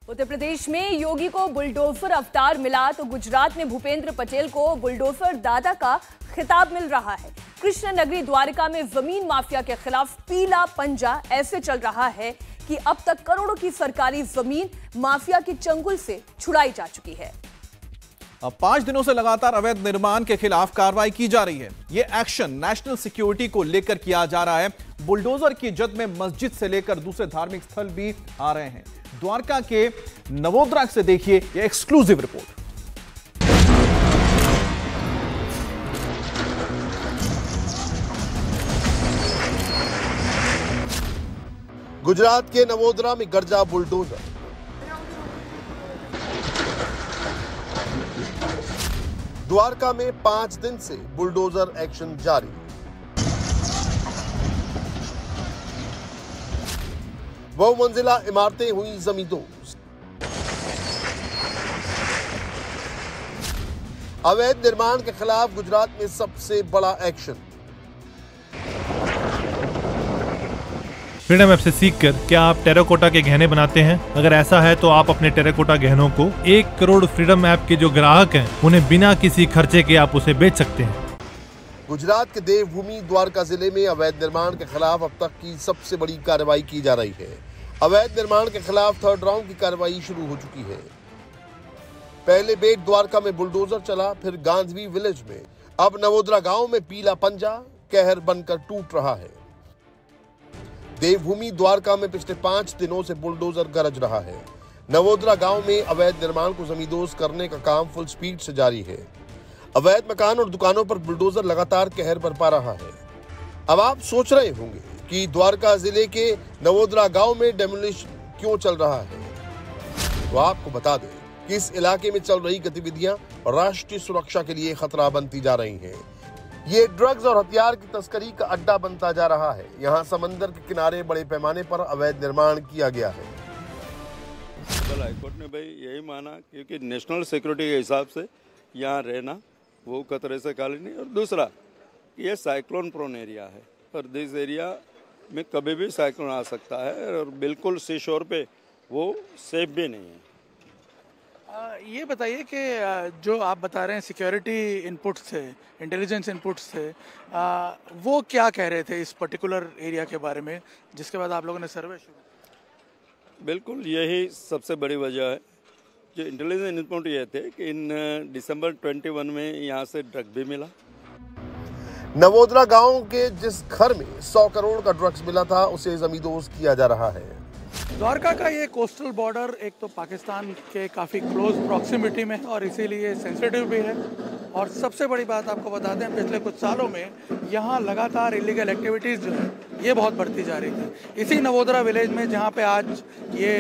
उत्तर प्रदेश में योगी को बुलडोजर अवतार मिला तो गुजरात में भूपेंद्र पटेल को बुलडोजर दादा का खिताब मिल रहा है। कृष्ण नगरी द्वारका में जमीन माफिया के खिलाफ पीला पंजा ऐसे चल रहा है कि अब तक करोड़ों की सरकारी जमीन माफिया के चंगुल से छुड़ाई जा चुकी है। अब 5 दिनों से लगातार अवैध निर्माण के खिलाफ कार्रवाई की जा रही है। यह एक्शन नेशनल सिक्योरिटी को लेकर किया जा रहा है। बुलडोजर की जद में मस्जिद से लेकर दूसरे धार्मिक स्थल भी आ रहे हैं। द्वारका के नवोदरा से देखिए यह एक्सक्लूसिव रिपोर्ट। गुजरात के नवोदरा में गरजा बुलडोजर। द्वारका में 5 दिन से बुलडोजर एक्शन जारी। बहुमंजिला इमारतें हुई जमींदोज। अवैध निर्माण के खिलाफ गुजरात में सबसे बड़ा एक्शन। फ्रीडम ऐप से सीखकर क्या आप टेराकोटा के गहने बनाते हैं? अगर ऐसा है तो आप अपने टेराकोटा गहनों को 1 करोड़ फ्रीडम ऐप के जो ग्राहक हैं उन्हें बिना किसी खर्चे के आप उसे बेच सकते हैं। गुजरात के देवभूमि द्वारका जिले में अवैध निर्माण के खिलाफ अब तक की सबसे बड़ी कार्रवाई की जा रही है। अवैध निर्माण के खिलाफ 3rd राउंड की कार्रवाई शुरू हो चुकी है। पहले बेट द्वारका में बुलडोजर चला, फिर गांधी विलेज में, अब नवोदरा गांव में पीला पंजा कहर बनकर टूट रहा है। देवभूमि द्वारका में पिछले 5 दिनों से बुलडोजर गरज रहा है। नवोदरा गांव में अवैध निर्माण को जमींदोज करने का काम फुल स्पीड से जारी है। अवैध मकान और दुकानों पर बुलडोजर लगातार कहर बरपा रहा है। अब आप सोच रहे होंगे कि द्वारका जिले के नवोदरा गांव में डेमोलिशन क्यों चल रहा है, तो आपको बता दें कि इस इलाके में चल रही गतिविधियां राष्ट्रीय सुरक्षा के लिए खतरा बनती जा रही हैं। ये ड्रग्स और हथियार की तस्करी का अड्डा बनता जा रहा है। यहाँ समंदर के किनारे बड़े पैमाने पर अवैध निर्माण किया गया है। कल हाईकोर्ट ने भाई यही माना क्योंकि नेशनल सिक्योरिटी के हिसाब से यहाँ रहना वो खतरे से खाली नहीं, और दूसरा ये साइक्लोन प्रोन एरिया है और दिस एरिया में कभी भी साइक्लोन आ सकता है और बिल्कुल सी शोर पे वो सेफ भी नहीं है। ये बताइए कि जो आप बता रहे हैं सिक्योरिटी इनपुट्स थे, इंटेलिजेंस इनपुट्स थे, वो क्या कह रहे थे इस पर्टिकुलर एरिया के बारे में जिसके बाद आप लोगों ने सर्वे शुरू? बिल्कुल यही सबसे बड़ी वजह है। जो इंटेलिजेंस इनपुट ये थे कि इन दिसंबर 21 में यहाँ से ड्रग भी मिला। नवोदरा गांव के जिस घर में 100 करोड़ का ड्रग्स मिला था उसे जमींदोज किया जा रहा है। द्वारका का ये कोस्टल बॉर्डर एक तो पाकिस्तान के काफ़ी क्लोज प्रॉक्सिमिटी में और इसीलिए सेंसिटिव भी है। और सबसे बड़ी बात आपको बता दें, पिछले कुछ सालों में यहाँ लगातार इलीगल एक्टिविटीज़ जो है ये बहुत बढ़ती जा रही थी। इसी नवोदरा विलेज में जहाँ पे आज ये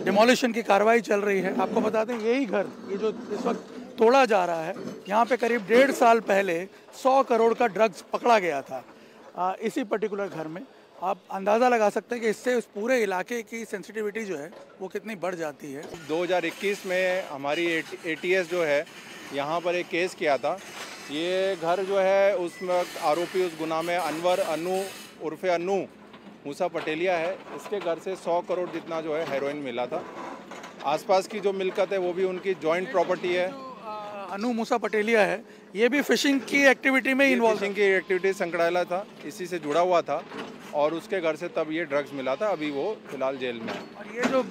डिमोलिशन की कार्रवाई चल रही है, आपको बता दें यही घर ये जो इस वक्त तोड़ा जा रहा है, यहाँ पे करीब 1.5 साल पहले 100 करोड़ का ड्रग्स पकड़ा गया था इसी पर्टिकुलर घर में। आप अंदाज़ा लगा सकते हैं कि इससे उस पूरे इलाके की सेंसिटिविटी जो है वो कितनी बढ़ जाती है। 2021 में हमारी ATS जो है यहाँ पर एक केस किया था। ये घर जो है उसमें आरोपी उस गुनाह में अनवर उर्फे अन्नू मूसा पटेलिया है। इसके घर से 100 करोड़ जितना जो है हेरोइन मिला था। आसपास की जो मिलकत है वो भी उनकी जॉइंट प्रॉपर्टी है। अनु मूसा पटेलिया है, ये भी फिशिंग की एक्टिविटी में इन्वॉल्व, फिशिंग की एक्टिविटी संकड़ाला था, इसी से जुड़ा हुआ था और उसके घर से तब ये ड्रग्स मिला था। अभी वो फिलहाल जेल में है। और ये जो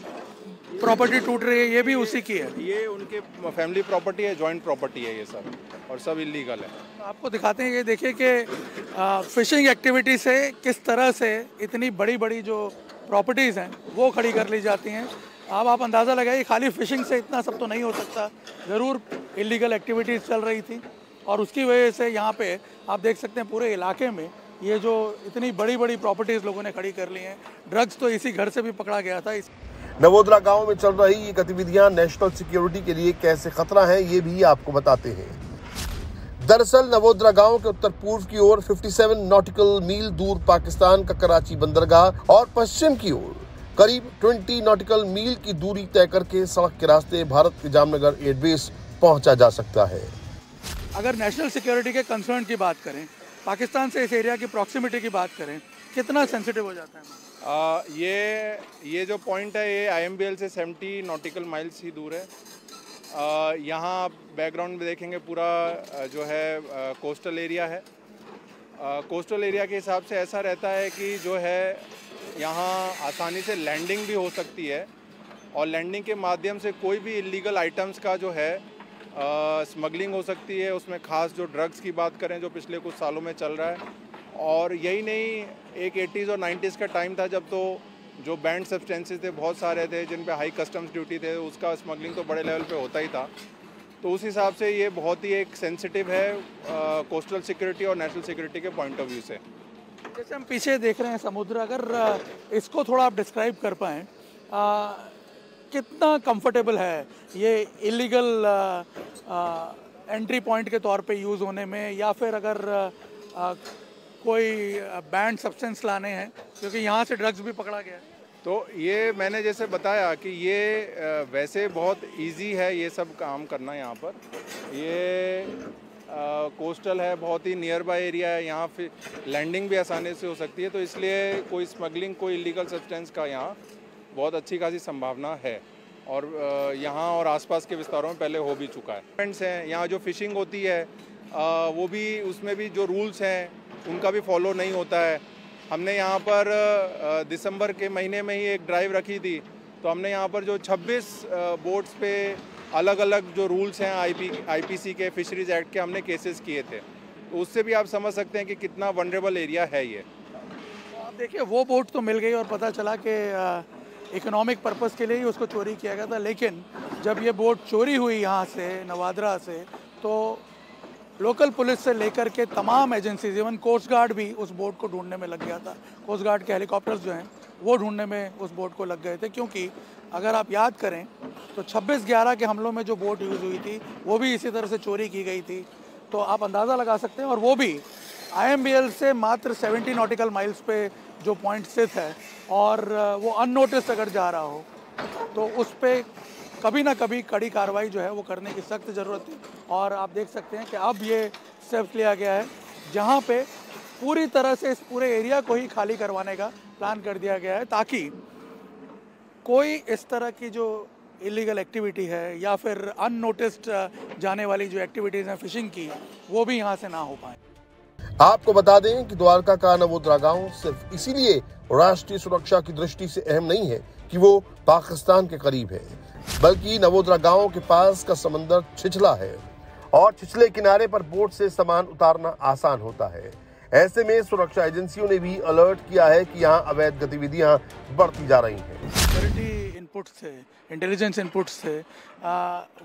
प्रॉपर्टी टूट रही है ये भी उसी की है? ये उनके फैमिली प्रॉपर्टी है, जॉइंट प्रॉपर्टी है ये सब, और सब इलीगल है। आपको दिखाते हैं, ये देखिए कि फिशिंग एक्टिविटी से किस तरह से इतनी बड़ी बड़ी जो प्रॉपर्टीज़ हैं वो खड़ी कर ली जाती हैं। अब आप अंदाज़ा लगाइए, खाली फिशिंग से इतना सब तो नहीं हो सकता, ज़रूर इलीगल एक्टिविटीज़ चल रही थी और उसकी वजह से यहाँ पे आप देख सकते हैं पूरे इलाके में ये जो इतनी बड़ी बड़ी प्रॉपर्टीज़ लोगों ने खड़ी कर ली हैं। ड्रग्स तो इसी घर से भी पकड़ा गया था। नवोदरा गांव में चल रही ये गतिविधियां नेशनल सिक्योरिटी के लिए कैसे खतरा है ये भी आपको बताते हैं। दरअसल नवोदरा गांव के उत्तर पूर्व की ओर 57 नॉटिकल मील दूर पाकिस्तान का कराची बंदरगाह और पश्चिम की ओर करीब 20 नॉटिकल मील की दूरी तय करके सड़क के रास्ते भारत के जामनगर एयरबेस पहुंचा जा सकता है। अगर नेशनल सिक्योरिटी के कंसर्न की बात करें, पाकिस्तान से इस एरिया की प्रॉक्सिमिटी की बात करें, कितना सेंसिटिव हो जाता है? ये जो पॉइंट है ये IMBL से 70 नॉटिकल माइल्स ही दूर है। यहाँ आप बैकग्राउंड में देखेंगे पूरा जो है कोस्टल एरिया है। कोस्टल एरिया के हिसाब से ऐसा रहता है कि जो है यहाँ आसानी से लैंडिंग भी हो सकती है और लैंडिंग के माध्यम से कोई भी इलीगल आइटम्स का जो है स्मगलिंग हो सकती है। उसमें खास जो ड्रग्स की बात करें जो पिछले कुछ सालों में चल रहा है, और यही नहीं, एक 80s और 90s का टाइम था जब तो जो बैंड सब्सटेंसेस थे बहुत सारे थे जिन पे हाई कस्टम्स ड्यूटी थे, उसका स्मगलिंग तो बड़े लेवल पे होता ही था। तो उस हिसाब से ये बहुत ही एक सेंसिटिव है कोस्टल सिक्योरिटी और नेशनल सिक्योरिटी के पॉइंट ऑफ व्यू से। जैसे हम पीछे देख रहे हैं समुद्र, अगर इसको थोड़ा आप डिस्क्राइब कर पाएँ, कितना कंफर्टेबल है ये इलीगल एंट्री पॉइंट के तौर पे यूज़ होने में, या फिर अगर कोई बैंड सब्सटेंस लाने हैं, क्योंकि यहाँ से ड्रग्स भी पकड़ा गया है। तो ये मैंने जैसे बताया कि ये वैसे बहुत इजी है ये सब काम करना। यहाँ पर ये कोस्टल है, बहुत ही नियर बाय एरिया है, यहाँ फिर लैंडिंग भी आसानी से हो सकती है। तो इसलिए कोई स्मगलिंग, कोई इलीगल सब्सटेंस का यहाँ बहुत अच्छी खासी संभावना है, और यहाँ और आसपास के विस्तारों में पहले हो भी चुका है। फ्रेंड्स हैं यहाँ, जो फिशिंग होती है वो भी, उसमें भी जो रूल्स हैं उनका भी फॉलो नहीं होता है। हमने यहाँ पर दिसंबर के महीने में ही एक ड्राइव रखी थी, तो हमने यहाँ पर जो 26 बोट्स पे अलग अलग जो रूल्स हैं IPC के, फिशरीज एक्ट के, हमने केसेस किए थे। तो उससे भी आप समझ सकते हैं कि कितना वनरेबल एरिया है ये। आप देखिए, वो बोट तो मिल गई और पता चला कि इकोनॉमिक पर्पस के लिए ही उसको चोरी किया गया था, लेकिन जब ये बोट चोरी हुई यहाँ से, नवाद्रा से, तो लोकल पुलिस से लेकर के तमाम एजेंसीज, इवन कोस्ट गार्ड भी उस बोट को ढूंढने में लग गया था। कोस्ट गार्ड के हेलीकॉप्टर्स जो हैं वो ढूंढने में उस बोट को लग गए थे, क्योंकि अगर आप याद करें तो 26/11 के हमलों में जो बोट यूज़ हुई थी वो भी इसी तरह से चोरी की गई थी। तो आप अंदाज़ा लगा सकते हैं, और वो भी IMBL से मात्र 70 नॉटिकल माइल्स पे जो पॉइंट स्थित है, और वो अननोटिस्ड अगर जा रहा हो तो उस पर कभी ना कभी कड़ी कार्रवाई जो है वो करने की सख्त ज़रूरत है। और आप देख सकते हैं कि अब ये स्टेप लिया गया है जहाँ पे पूरी तरह से इस पूरे एरिया को ही खाली करवाने का प्लान कर दिया गया है, ताकि कोई इस तरह की जो इलीगल एक्टिविटी है या फिर अननोटिस्ड जाने वाली जो एक्टिविटीज़ हैं फिशिंग की, वो भी यहाँ से ना हो पाए। आपको बता दें कि द्वारका का नवोदरा गांव सिर्फ इसीलिए राष्ट्रीय सुरक्षा की दृष्टि से अहम नहीं है कि वो पाकिस्तान के करीब है, बल्कि नवोदरा गांव के पास का समंदर छिछला है और छिछले किनारे पर बोट से सामान उतारना आसान होता है। ऐसे में सुरक्षा एजेंसियों ने भी अलर्ट किया है कि यहाँ अवैध गतिविधियां बढ़ती जा रही हैं। सिक्योरिटी इनपुट्स थे, इंटेलिजेंस इनपुट्स थे,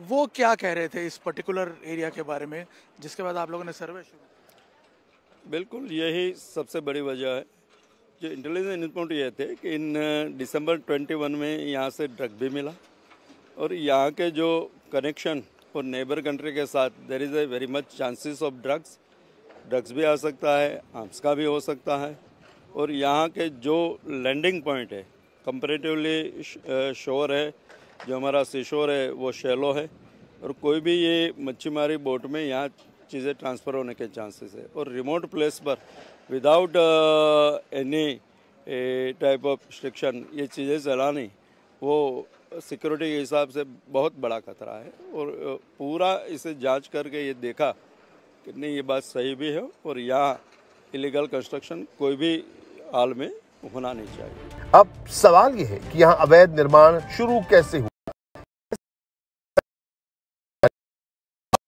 वो क्या कह रहे थे इस पर्टिकुलर एरिया के बारे में, जिसके बाद आप लोगों ने सर्वे शुरू? बिल्कुल यही सबसे बड़ी वजह है। जो इंटेलिजेंस इनपुट ये थे कि इन दिसंबर 21 में यहाँ से ड्रग भी मिला, और यहाँ के जो कनेक्शन और नेबर कंट्री के साथ there is a very much chances of drugs भी आ सकता है, आर्म्स का भी हो सकता है। और यहाँ के जो लैंडिंग पॉइंट है कंपैरेटिवली शोर है, जो हमारा सीशोर है वो शैलो है, और कोई भी ये मच्छी मारी बोट में यहाँ चीज़ें ट्रांसफ़र होने के चांसेस है। और रिमोट प्लेस पर without any type of restriction ये चीज़ें चलानी, वो सिक्योरिटी के हिसाब से बहुत बड़ा खतरा है। और पूरा इसे जांच करके ये देखा कि नहीं, ये बात सही भी है, और यहाँ इलीगल कंस्ट्रक्शन कोई भी हाल में होना नहीं चाहिए। अब सवाल ये है कि यहाँ अवैध निर्माण शुरू कैसे हुआ।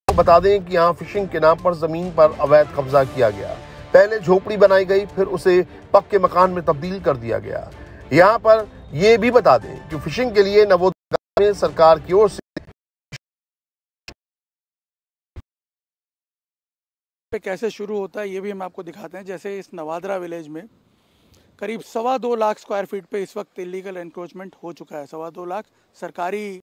बता दें कि यहाँ फिशिंग के नाम पर जमीन पर अवैध कब्जा किया गया। पहले झोपड़ी बनाई गई, फिर उसे पक्के मकान में तब्दील कर दिया गया। यहाँ पर ये भी बता दें कि फिशिंग के लिए नवोदरा में सरकार की ओर से कैसे शुरू होता है ये भी हम आपको दिखाते हैं। जैसे इस नवाद्रा विलेज में करीब 2.25 लाख स्क्वायर फीट पे इस वक्त इलीगल एनक्रोचमेंट हो चुका है। 2.25 लाख सरकारी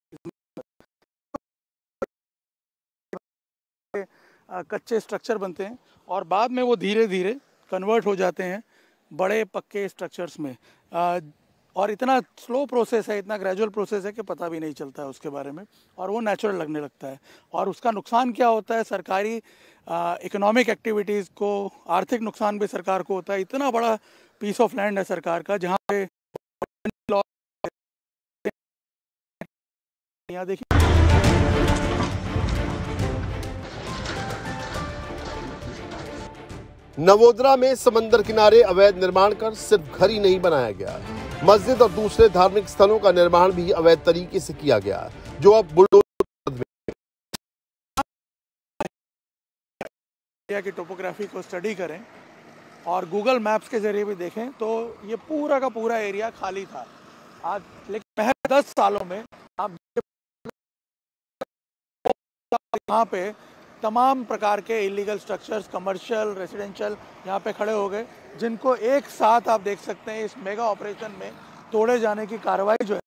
कच्चे स्ट्रक्चर बनते हैं, और बाद में वो धीरे धीरे कन्वर्ट हो जाते हैं बड़े पक्के स्ट्रक्चर्स में। और इतना स्लो प्रोसेस है, इतना ग्रेजुअल प्रोसेस है कि पता भी नहीं चलता है उसके बारे में, और वो नेचुरल लगने लगता है। और उसका नुकसान क्या होता है, सरकारी इकोनॉमिक एक्टिविटीज़ को आर्थिक नुकसान भी सरकार को होता है। इतना बड़ा पीस ऑफ लैंड है सरकार का, जहाँ पे यहाँ देखिए नवोदरा में समंदर किनारे अवैध निर्माण कर सिर्फ घर ही नहीं बनाया गया, मस्जिद और दूसरे धार्मिक स्थलों का निर्माण भी अवैध तरीके से किया गया, जो अब बुलडोजर की टोपोग्राफी को स्टडी करें और गूगल मैप्स के जरिए भी देखें तो ये पूरा का पूरा एरिया खाली था आज, लेकिन महज 10 सालों में आप यहाँ पे तमाम प्रकार के इलीगल स्ट्रक्चर्स, कमर्शियल, रेजिडेंशियल यहाँ पे खड़े हो गए, जिनको एक साथ आप देख सकते हैं इस मेगा ऑपरेशन में तोड़े जाने की कार्रवाई जो है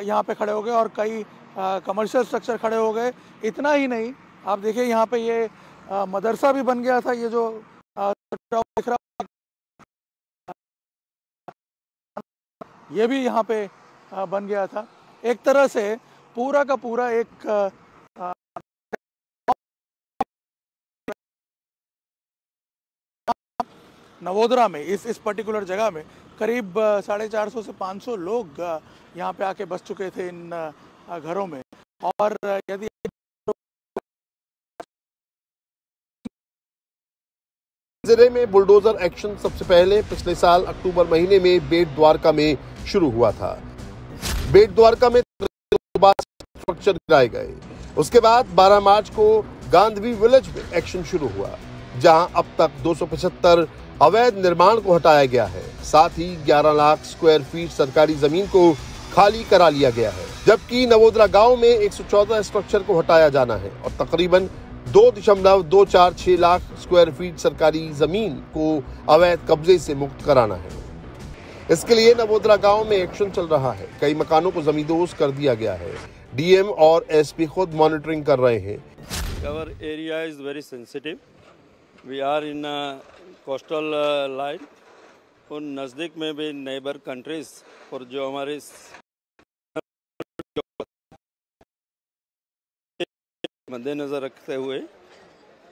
यहाँ पे खड़े हो गए और कई कमर्शियल स्ट्रक्चर खड़े हो गए। इतना ही नहीं, आप देखिए यहाँ पे ये मदरसा भी बन गया था, ये जो दिख रहा ये भी यहाँ पे बन गया था। एक तरह से पूरा का पूरा एक नवोदरा में इस पर्टिकुलर जगह में करीब 450 से 500 लोग यहाँ पे आके बस चुके थे इन घरों में। और यदि जिले में बुलडोजर एक्शन सबसे पहले पिछले साल अक्टूबर महीने में बेट द्वारका में शुरू हुआ था। बेट द्वारका में स्ट्रक्चर गिराए गए। उसके बाद 12 मार्च को गांधी विलेज में एक्शन शुरू हुआ, जहां अब तक 275 अवैध निर्माण को हटाया गया है। साथ ही 11 लाख स्क्वायर फीट सरकारी जमीन को खाली करा लिया गया है, जबकि नवोदरा गांव में 114 स्ट्रक्चर को हटाया जाना है और तकरीबन 2.246 लाख स्क्वायर फीट सरकारी जमीन को अवैध कब्जे से मुक्त कराना है। इसके लिए नवोदरा गांव में एक्शन चल रहा है। कई मकानों को जमींदोज कर दिया गया है। डीएम और एसपी खुद मॉनिटरिंग कर रहे हैं। Our area is very sensitive. We are in a coastal line. उन नज़दीक में भी नेबर कंट्रीज और जो हमारे मद्देनजर रखते हुए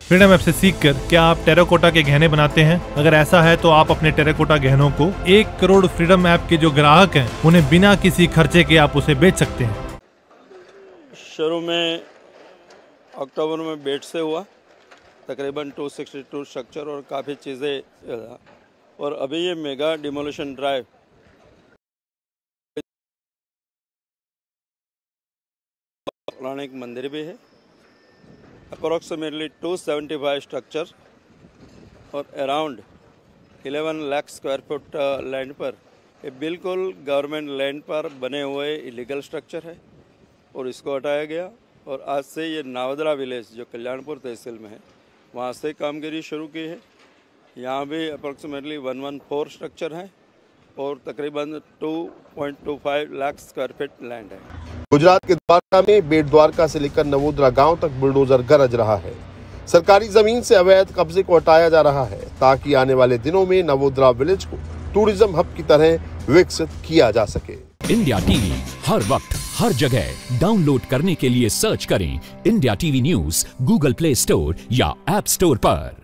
फ्रीडम ऐप से सीखकर क्या आप टेराकोटा के गहने बनाते हैं? अगर ऐसा है तो आप अपने टेराकोटा गहनों को 1 करोड़ फ्रीडम ऐप के जो ग्राहक हैं उन्हें बिना किसी खर्चे के आप उसे बेच सकते हैं। शुरू में अक्टूबर में बेट से हुआ, तकरीबन 262 स्ट्रक्चर और काफ़ी चीज़ें, और अभी ये मेगा डिमोलिशन ड्राइव पौराणिक मंदिर भी है। अप्रोक्सीमेटली 275 स्ट्रक्चर और around 11 lakh square foot land पर, ये बिल्कुल गवर्नमेंट लैंड पर बने हुए इलीगल स्ट्रक्चर है और इसको हटाया गया। और आज से ये नवोदरा विलेज जो कल्याणपुर तहसील में है, वहाँ से कामगिरी शुरू की है। यहाँ भी अप्रोक्सीमेटली 114 स्ट्रक्चर हैं और तकरीबन 2.25 लाख स्क्वायर फीट लैंड है। गुजरात के द्वारका में बेट द्वारका से लेकर नवोदरा गांव तक बुलडोजर गरज रहा है। सरकारी जमीन से अवैध कब्जे को हटाया जा रहा है ताकि आने वाले दिनों में नवोदरा विलेज को टूरिज्म हब की तरह विकसित किया जा सके। इंडिया टीवी हर वक्त हर जगह डाउनलोड करने के लिए सर्च करें India TV news Google play store या ऐप स्टोर पर।